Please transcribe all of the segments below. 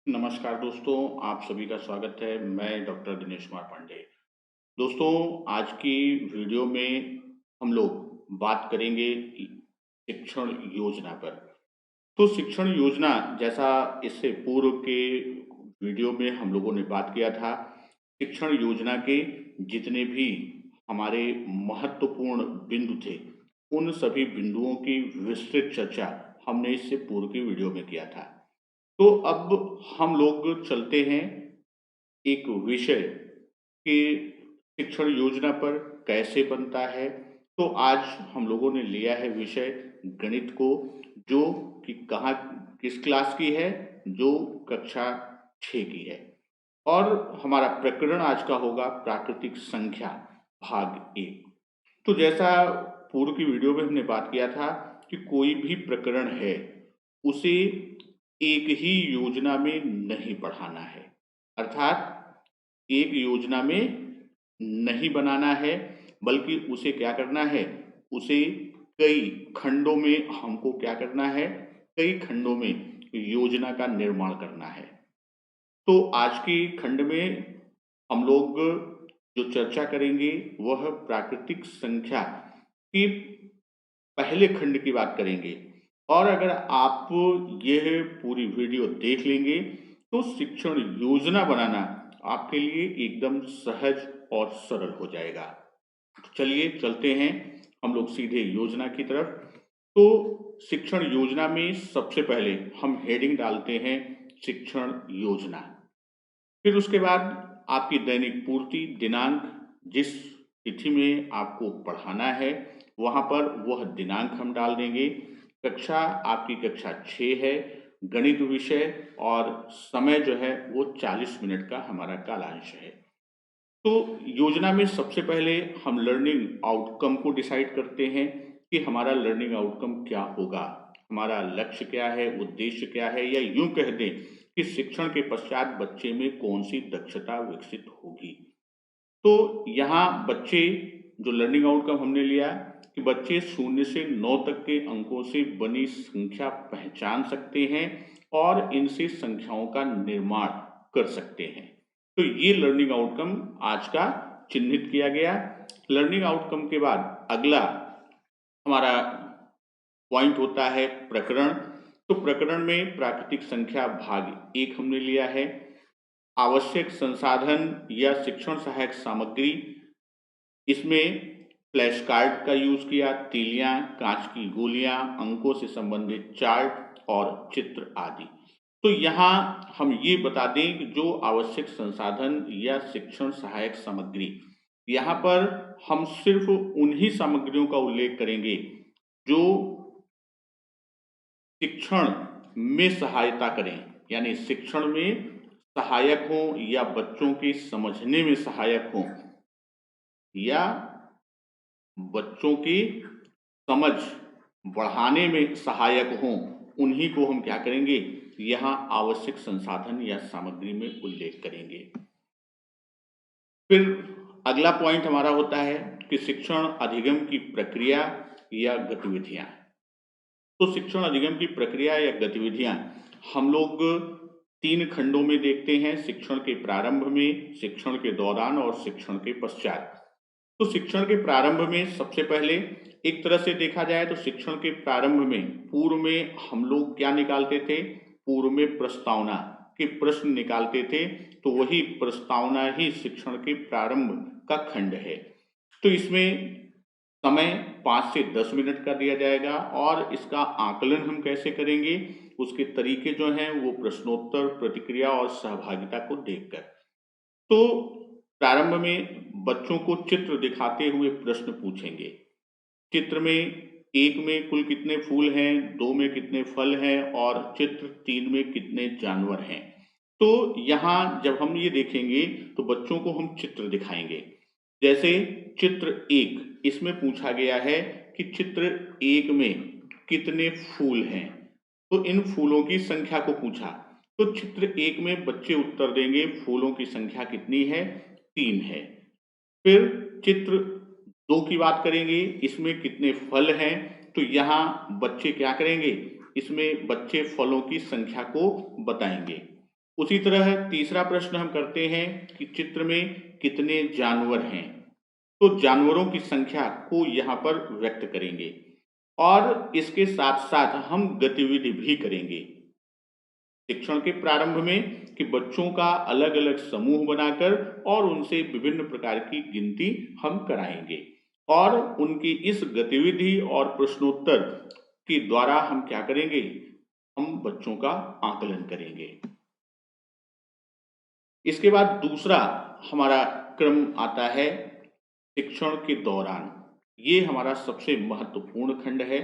नमस्कार दोस्तों, आप सभी का स्वागत है। मैं डॉक्टर दिनेश कुमार पांडे। दोस्तों, आज की वीडियो में हम लोग बात करेंगे शिक्षण योजना पर। तो शिक्षण योजना, जैसा इससे पूर्व के वीडियो में हम लोगों ने बात किया था, शिक्षण योजना के जितने भी हमारे महत्वपूर्ण बिंदु थे, उन सभी बिंदुओं की विस्तृत चर्चा हमने इससे पूर्व की वीडियो में किया था। तो अब हम लोग चलते हैं एक विषय के शिक्षण योजना पर कैसे बनता है। तो आज हम लोगों ने लिया है विषय गणित को, जो कि कहाँ किस क्लास की है, जो कक्षा 6 की है। और हमारा प्रकरण आज का होगा प्राकृतिक संख्या भाग 1। तो जैसा पूर्व की वीडियो में हमने बात किया था कि कोई भी प्रकरण है, उसे एक ही योजना में नहीं पढ़ाना है, अर्थात एक योजना में नहीं बनाना है, बल्कि उसे क्या करना है, उसे कई खंडों में हमको क्या करना है, कई खंडों में योजना का निर्माण करना है। तो आज के खंड में हम लोग जो चर्चा करेंगे वह प्राकृतिक संख्या की पहले खंड की बात करेंगे। और अगर आप यह पूरी वीडियो देख लेंगे तो शिक्षण योजना बनाना आपके लिए एकदम सहज और सरल हो जाएगा। चलिए चलते हैं हम लोग सीधे योजना की तरफ। तो शिक्षण योजना में सबसे पहले हम हेडिंग डालते हैं शिक्षण योजना। फिर उसके बाद आपकी दैनिक पूर्ति दिनांक, जिस तिथि में आपको पढ़ाना है वहाँ पर वह दिनांक हम डाल देंगे। कक्षा आपकी कक्षा 6 है, गणित विषय, और समय जो है वो 40 मिनट का हमारा कालांश है। तो योजना में सबसे पहले हम लर्निंग आउटकम को डिसाइड करते हैं कि हमारा लर्निंग आउटकम क्या होगा, हमारा लक्ष्य क्या है, उद्देश्य क्या है, या यूं कह दें कि शिक्षण के पश्चात बच्चे में कौन सी दक्षता विकसित होगी। तो यहाँ बच्चे, जो लर्निंग आउटकम हमने लिया कि बच्चे 0 से 9 तक के अंकों से बनी संख्या पहचान सकते हैं और इनसे संख्याओं का निर्माण कर सकते हैं। तो ये लर्निंग आउटकम आज का चिन्हित किया गया। लर्निंग आउटकम के बाद अगला हमारा पॉइंट होता है प्रकरण। तो प्रकरण में प्राकृतिक संख्या भाग 1 हमने लिया है। आवश्यक संसाधन या शिक्षण सहायक सामग्री, इसमें फ्लैश कार्ड का यूज किया, तीलियां, कांच की गोलियां, अंकों से संबंधित चार्ट और चित्र आदि। तो यहाँ हम ये बता दें कि जो आवश्यक संसाधन या शिक्षण सहायक सामग्री, यहाँ पर हम सिर्फ उन्हीं सामग्रियों का उल्लेख करेंगे जो शिक्षण में सहायता करें, यानी शिक्षण में सहायक हों या बच्चों के समझने में सहायक हों या बच्चों की समझ बढ़ाने में सहायक हों, उन्हीं को हम क्या करेंगे, यहाँ आवश्यक संसाधन या सामग्री में उल्लेख करेंगे। फिर अगला पॉइंट हमारा होता है कि शिक्षण अधिगम की प्रक्रिया या गतिविधियां। तो शिक्षण अधिगम की प्रक्रिया या गतिविधियां हम लोग 3 खंडों में देखते हैं, शिक्षण के प्रारंभ में, शिक्षण के दौरान और शिक्षण के पश्चात। तो शिक्षण के प्रारंभ में सबसे पहले एक तरह से देखा जाए तो शिक्षण के प्रारंभ में पूर्व में हम लोग क्या निकालते थे, पूर्व में प्रस्तावना के प्रश्न निकालते थे। तो वही प्रस्तावना ही शिक्षण के प्रारंभ का खंड है। तो इसमें समय 5 से 10 मिनट का दिया जाएगा और इसका आकलन हम कैसे करेंगे, उसके तरीके जो हैं वो प्रश्नोत्तर, प्रतिक्रिया और सहभागिता को देखकर। तो प्रारंभ में बच्चों को चित्र दिखाते हुए प्रश्न पूछेंगे। चित्र में 1 में कुल कितने फूल हैं, 2 में कितने फल हैं और चित्र 3 में कितने जानवर हैं। तो यहाँ जब हम ये देखेंगे तो बच्चों को हम चित्र दिखाएंगे। जैसे चित्र 1, इसमें पूछा गया है कि चित्र 1 में कितने फूल हैं, तो इन फूलों की संख्या को पूछा। तो चित्र 1 में बच्चे उत्तर देंगे फूलों की संख्या कितनी है, 3 है। फिर चित्र 2 की बात करेंगे, इसमें कितने फल हैं, तो यहाँ बच्चे क्या करेंगे, इसमें बच्चे फलों की संख्या को बताएंगे। उसी तरह तीसरा प्रश्न हम करते हैं कि चित्र में कितने जानवर हैं, तो जानवरों की संख्या को यहाँ पर व्यक्त करेंगे और इसके साथ साथ हम गतिविधि भी करेंगे शिक्षण के प्रारंभ में कि बच्चों का अलग अलग समूह बनाकर और उनसे विभिन्न प्रकार की गिनती हम कराएंगे और उनकी इस गतिविधि और प्रश्नोत्तर के द्वारा हम क्या करेंगे, हम बच्चों का आकलन करेंगे। इसके बाद दूसरा हमारा क्रम आता है शिक्षण के दौरान। ये हमारा सबसे महत्वपूर्ण खंड है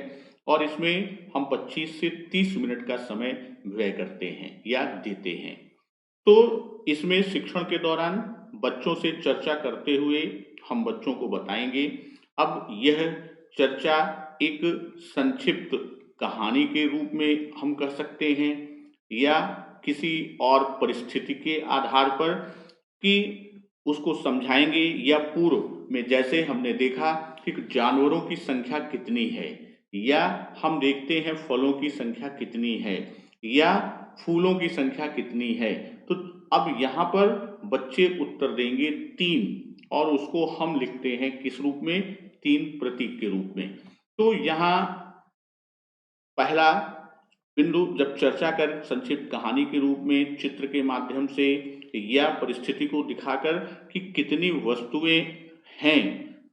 और इसमें हम 25 से 30 मिनट का समय व्यय करते हैं या देते हैं। तो इसमें शिक्षण के दौरान बच्चों से चर्चा करते हुए हम बच्चों को बताएंगे। अब यह चर्चा एक संक्षिप्त कहानी के रूप में हम कर सकते हैं या किसी और परिस्थिति के आधार पर कि उसको समझाएंगे, या पूर्व में जैसे हमने देखा कि जानवरों की संख्या कितनी है, या हम देखते हैं फलों की संख्या कितनी है या फूलों की संख्या कितनी है। तो अब यहाँ पर बच्चे उत्तर देंगे 3 और उसको हम लिखते हैं किस रूप में, 3 प्रतीक के रूप में। तो यहाँ पहला बिंदु जब चर्चा कर संक्षिप्त कहानी के रूप में चित्र के माध्यम से या परिस्थिति को दिखाकर कि कितनी वस्तुएं हैं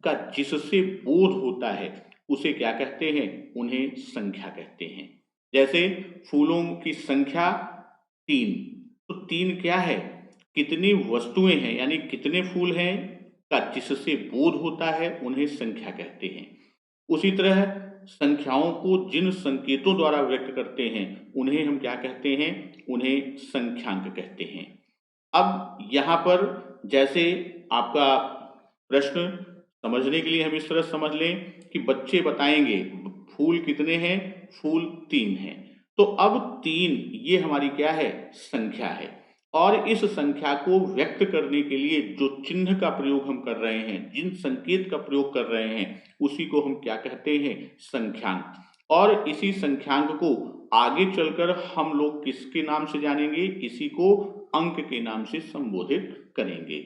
का जिससे बोध होता है उसे क्या कहते हैं, उन्हें संख्या कहते हैं। जैसे फूलों की संख्या 3, तो 3 क्या है, कितनी वस्तुएं हैं यानी कितने फूल हैं का जिससे बोध होता है उन्हें संख्या कहते हैं। उसी तरह संख्याओं को जिन संकेतों द्वारा व्यक्त करते हैं उन्हें हम क्या कहते हैं, उन्हें संख्यांक कहते हैं। अब यहाँ पर जैसे आपका प्रश्न समझने के लिए हम इस तरह समझ लें कि बच्चे बताएंगे फूल कितने हैं, फूल 3 हैं। तो अब 3 ये हमारी क्या है, संख्या है और इस संख्या को व्यक्त करने के लिए जो चिन्ह का प्रयोग हम कर रहे हैं, जिन संकेत का प्रयोग कर रहे हैं उसी को हम क्या कहते हैं, संख्यांक। और इसी संख्यांक को आगे चलकर हम लोग किसके नाम से जानेंगे, इसी को अंक के नाम से संबोधित करेंगे।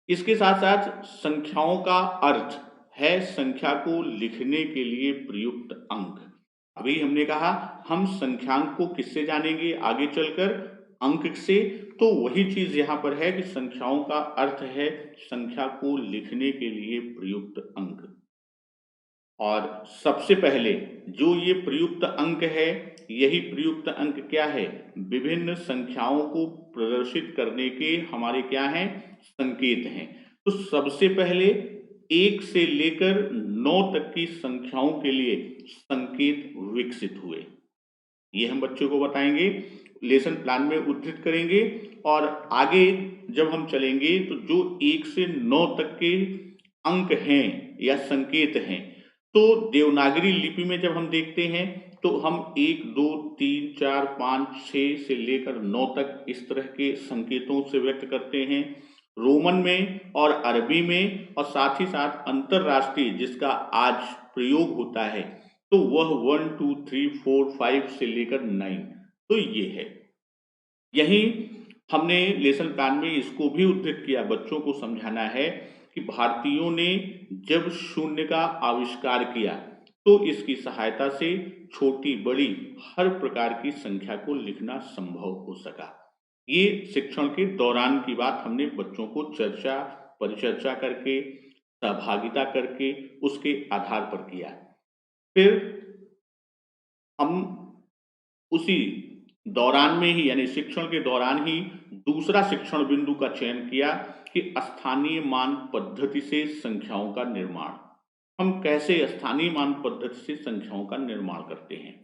इसके साथ साथ संख्याओं का अर्थ है संख्या को लिखने के लिए प्रयुक्त अंक। अभी हमने कहा हम संख्यांक को किससे जानेंगे आगे चलकर, अंक से। तो वही चीज यहाँ पर है कि संख्याओं का अर्थ है संख्या को लिखने के लिए प्रयुक्त अंक। और सबसे पहले जो ये प्रयुक्त अंक है, यही प्रयुक्त अंक क्या है, विभिन्न संख्याओं को प्रदर्शित करने के हमारे क्या हैं, संकेत हैं। तो सबसे पहले 1 से लेकर 9 तक की संख्याओं के लिए संकेत विकसित हुए, ये हम बच्चों को बताएंगे, लेसन प्लान में उद्धृत करेंगे। और आगे जब हम चलेंगे तो जो 1 से 9 तक के अंक हैं या संकेत हैं, तो देवनागरी लिपि में जब हम देखते हैं तो हम 1 2 3 4 5 6 से लेकर 9 तक इस तरह के संकेतों से व्यक्त करते हैं, रोमन में और अरबी में, और साथ ही साथ अंतरराष्ट्रीय जिसका आज प्रयोग होता है तो वह 1 2 3 4 5 से लेकर 9। तो ये है, यही हमने लेसन प्लान में इसको भी उद्धृत किया, बच्चों को समझाना है कि भारतीयों ने जब शून्य का आविष्कार किया तो इसकी सहायता से छोटी बड़ी हर प्रकार की संख्या को लिखना संभव हो सका। ये शिक्षण के दौरान की बात हमने बच्चों को चर्चा परिचर्चा करके सहभागिता करके उसके आधार पर किया। फिर हम उसी दौरान में ही यानी शिक्षण के दौरान ही दूसरा शिक्षण बिंदु का चयन किया कि स्थानीय मान पद्धति से संख्याओं का निर्माण। हम कैसे स्थानीय मान पद्धति से संख्याओं का निर्माण करते हैं।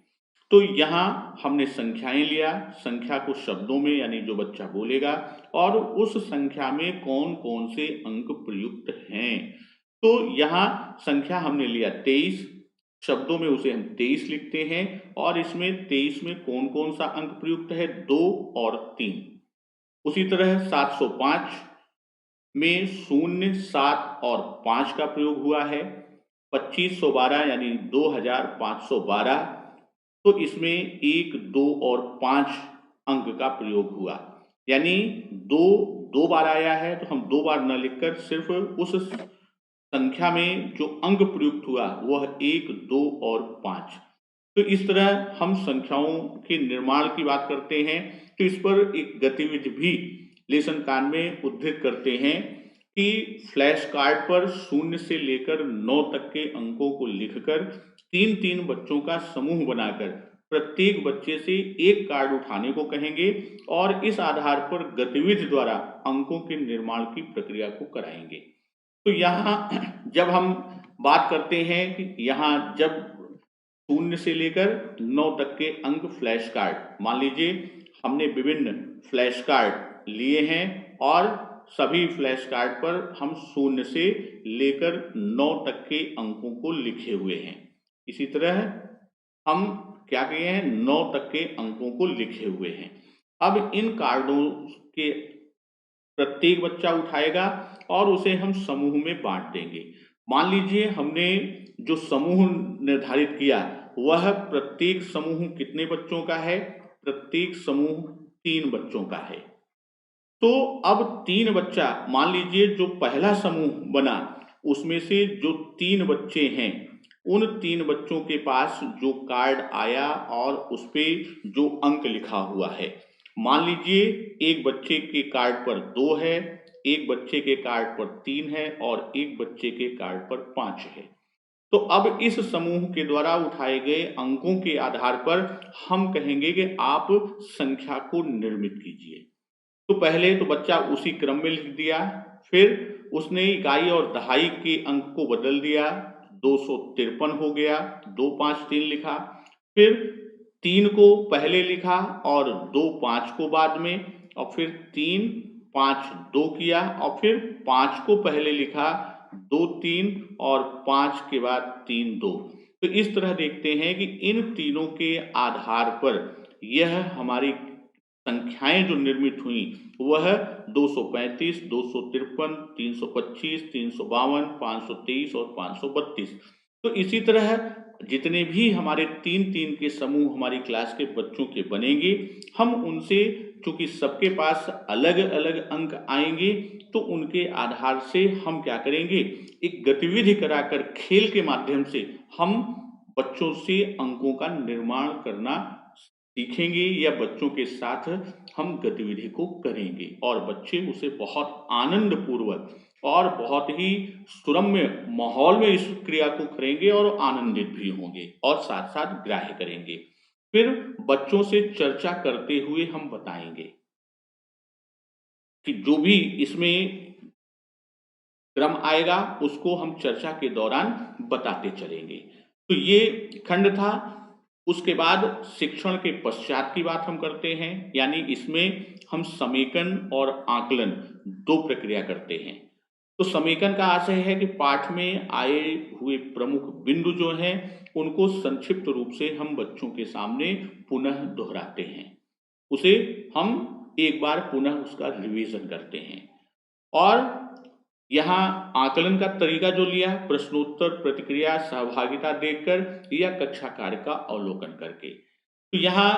तो यहाँ हमने संख्याएं लिया, संख्या को शब्दों में यानी जो बच्चा बोलेगा, और उस संख्या में कौन कौन से अंक प्रयुक्त हैं। तो यहाँ संख्या हमने लिया 23, शब्दों में उसे हम 23 लिखते हैं, और इसमें 23 में कौन कौन सा अंक प्रयुक्त है, 2 और 3। उसी तरह 705 में 0 7 और 5 का प्रयोग हुआ है। 2512 यानी 2512, तो इसमें 1 2 और 5 अंक का प्रयोग हुआ। यानी दो दो बार आया है तो हम दो बार न लिखकर सिर्फ उस संख्या में जो अंक प्रयुक्त हुआ वह 1, 2 और 5। तो इस तरह हम संख्याओं के निर्माण की बात करते हैं। तो इस पर एक गतिविधि भी लेसन प्लान में उद्धृत करते हैं कि फ्लैश कार्ड पर 0 से लेकर 9 तक के अंकों को लिखकर 3-3 बच्चों का समूह बनाकर प्रत्येक बच्चे से एक कार्ड उठाने को कहेंगे और इस आधार पर गतिविधि द्वारा अंकों के निर्माण की प्रक्रिया को कराएंगे। तो यहाँ जब हम बात करते हैं कि यहाँ जब 0 से लेकर 9 तक के अंक फ्लैश कार्ड, मान लीजिए हमने विभिन्न फ्लैश कार्ड लिए हैं और सभी फ्लैश कार्ड पर हम 0 से लेकर 9 तक के अंकों को लिखे हुए हैं। इसी तरह हम क्या किए हैं, 9 तक के अंकों को लिखे हुए हैं। अब इन कार्डों के प्रत्येक बच्चा उठाएगा और उसे हम समूह में बांट देंगे। मान लीजिए हमने जो समूह निर्धारित किया वह प्रत्येक समूह कितने बच्चों का है, प्रत्येक समूह 3 बच्चों का है। तो अब 3 बच्चा, मान लीजिए जो पहला समूह बना उसमें से जो 3 बच्चे हैं उन 3 बच्चों के पास जो कार्ड आया और उस पे जो अंक लिखा हुआ है, मान लीजिए एक बच्चे के कार्ड पर 2 है, एक बच्चे के कार्ड पर 3 है और एक बच्चे के कार्ड पर 5 है। तो अब इस समूह के द्वारा उठाए गए अंकों के आधार पर हम कहेंगे कि आप संख्या को निर्मित कीजिए। तो पहले तो बच्चा उसी क्रम में लिख दिया, फिर उसने इकाई और दहाई के अंक को बदल दिया, 253 हो गया, 253 लिखा, फिर 3 को पहले लिखा और 25 को बाद में, और फिर 3, 5, 2 किया और फिर 5 को पहले लिखा, 2, 3 और 5 के बाद 3, 2। तो इस तरह देखते हैं कि इन तीनों के आधार पर यह हमारी संख्याएं जो निर्मित हुई वह 235, 253, 325, 352, 523 और 532। तो इसी तरह जितने भी हमारे 3-3 के समूह हमारी क्लास के बच्चों के बनेंगे, हम उनसे चूंकि सबके पास अलग अलग अंक आएंगे तो उनके आधार से हम क्या करेंगे, एक गतिविधि कराकर खेल के माध्यम से हम बच्चों से अंकों का निर्माण करना सीखेंगे या बच्चों के साथ हम गतिविधि को करेंगे और बच्चे उसे बहुत आनंद पूर्वक और बहुत ही सुरम्य माहौल में इस क्रिया को करेंगे और आनंदित भी होंगे और साथ साथ ग्राह्य करेंगे। फिर बच्चों से चर्चा करते हुए हम बताएंगे कि जो भी इसमें क्रम आएगा उसको हम चर्चा के दौरान बताते चलेंगे। तो ये खंड था। उसके बाद शिक्षण के पश्चात की बात हम करते हैं, यानी इसमें हम समेकन और आकलन 2 प्रक्रिया करते हैं। तो समेकन का आशय है कि पाठ में आए हुए प्रमुख बिंदु जो हैं उनको संक्षिप्त रूप से हम बच्चों के सामने पुनः दोहराते हैं, उसे हम एक बार पुनः उसका रिवीजन करते हैं। और यहाँ आकलन का तरीका जो लिया, प्रश्नोत्तर, प्रतिक्रिया, सहभागिता देखकर या कक्षा कार्य का अवलोकन करके। तो यहाँ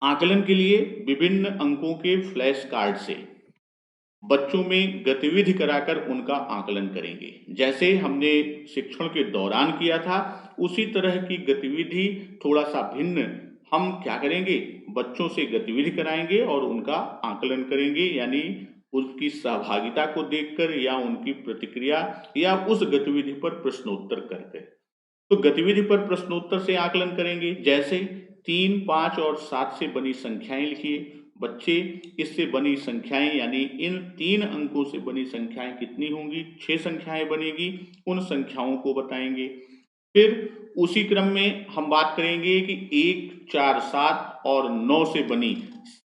आकलन के लिए विभिन्न अंकों के फ्लैश कार्ड से बच्चों में गतिविधि कराकर उनका आकलन करेंगे। जैसे हमने शिक्षण के दौरान किया था उसी तरह की गतिविधि थोड़ा सा भिन्न हम क्या करेंगे, बच्चों से गतिविधि कराएंगे और उनका आकलन करेंगे, यानी उसकी सहभागिता को देखकर या उनकी प्रतिक्रिया या उस गतिविधि पर प्रश्नोत्तर करके। तो गतिविधि पर प्रश्नोत्तर से आकलन करेंगे, जैसे 3, 5 और 7 से बनी संख्याएं लिखिए। बच्चे इससे बनी संख्याएं यानी इन 3 अंकों से बनी संख्याएं कितनी होंगी, 6 संख्याएं बनेगी, उन संख्याओं को बताएंगे। फिर उसी क्रम में हम बात करेंगे कि 1, 4, 7 और 9 से बनी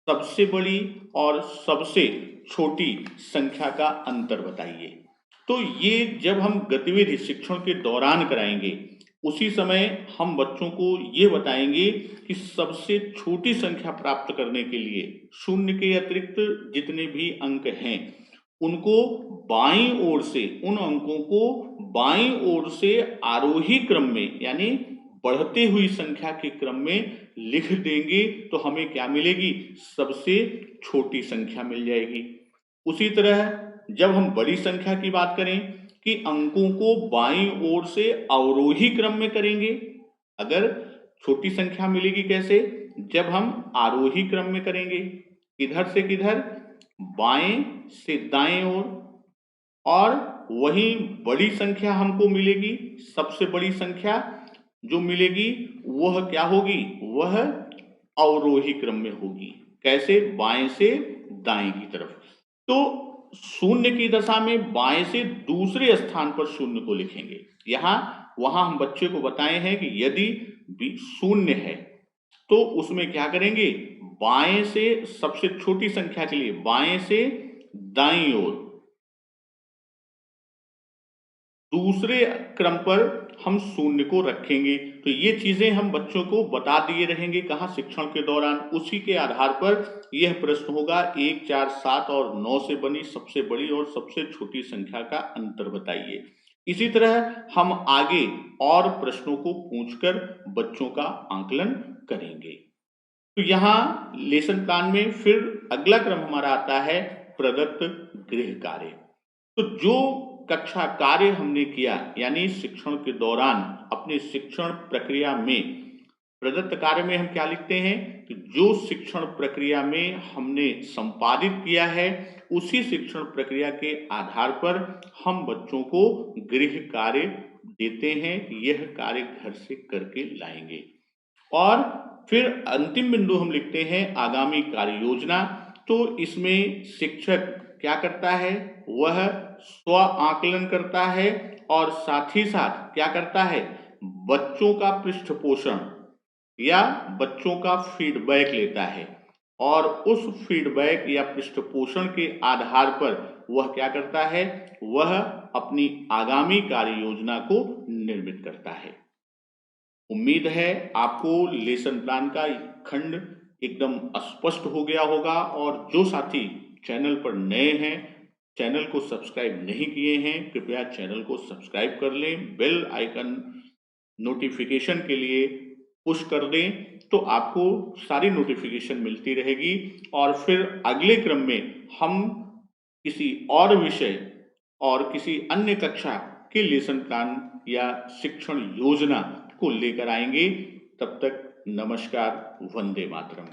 सबसे बड़ी और सबसे छोटी संख्या का अंतर बताइए। तो ये जब हम गतिविधि शिक्षण के दौरान कराएंगे उसी समय हम बच्चों को ये बताएंगे कि सबसे छोटी संख्या प्राप्त करने के लिए 0 के अतिरिक्त जितने भी अंक हैं उनको बाईं ओर से, उन अंकों को बाईं ओर से आरोही क्रम में यानी बढ़ती हुई संख्या के क्रम में लिख देंगे तो हमें क्या मिलेगी? सबसे छोटी संख्या मिल जाएगी। उसी तरह जब हम बड़ी संख्या की बात करें कि अंकों को बाईं ओर से अवरोही क्रम में करेंगे। अगर छोटी संख्या मिलेगी कैसे? जब हम आरोही क्रम में करेंगे। किधर से किधर? बाएं से दाएं ओर। और वही बड़ी संख्या हमको मिलेगी, सबसे बड़ी संख्या जो मिलेगी वह क्या होगी? वह अवरोही क्रम में होगी। कैसे? बाएं से दाएं की तरफ। तो शून्य की दशा में बाएं से दूसरे स्थान पर शून्य को लिखेंगे। वहां हम बच्चे को बताए हैं कि यदि शून्य है तो उसमें क्या करेंगे? बाएं से सबसे छोटी संख्या के लिए बाएं से दाईं ओर दूसरे क्रम पर हम शून्य को रखेंगे। तो ये चीजें हम बच्चों को बता दिए रहेंगे कहाँ? शिक्षण के दौरान। उसी के आधार पर यह प्रश्न होगा 1, 4, 7 और 9 से बनी सबसे बड़ी और सबसे छोटी संख्या का अंतर बताइए। इसी तरह हम आगे और प्रश्नों को पूछकर बच्चों का आंकलन करेंगे। तो यहाँ लेसन प्लान में फिर अगला क्रम हमारा आता है प्रदत्त गृह कार्य। तो जो कक्षा कार्य हमने किया यानी शिक्षण के दौरान अपने शिक्षण प्रक्रिया में प्रदत्त कार्य में हम क्या लिखते हैं कि जो शिक्षण प्रक्रिया में हमने संपादित किया है उसी शिक्षण प्रक्रिया के आधार पर हम बच्चों को गृह कार्य देते हैं। यह कार्य घर से करके लाएंगे। और फिर अंतिम बिंदु हम लिखते हैं आगामी कार्य योजना। तो इसमें शिक्षक क्या करता है? वह स्व आकलन करता है और साथ ही साथ क्या करता है? बच्चों का पृष्ठपोषण या बच्चों का फीडबैक लेता है और उस फीडबैक या पृष्ठपोषण के आधार पर वह क्या करता है? वह अपनी आगामी कार्य योजना को निर्मित करता है। उम्मीद है आपको लेसन प्लान का खंड एकदम स्पष्ट हो गया होगा। और जो साथी चैनल पर नए हैं, चैनल को सब्सक्राइब नहीं किए हैं, कृपया चैनल को सब्सक्राइब कर लें। बेल आइकन नोटिफिकेशन के लिए पुश कर दें तो आपको सारी नोटिफिकेशन मिलती रहेगी। और फिर अगले क्रम में हम किसी और विषय और किसी अन्य कक्षा के लेसन प्लान या शिक्षण योजना को लेकर आएंगे। तब तक नमस्कार, वंदे मातरम।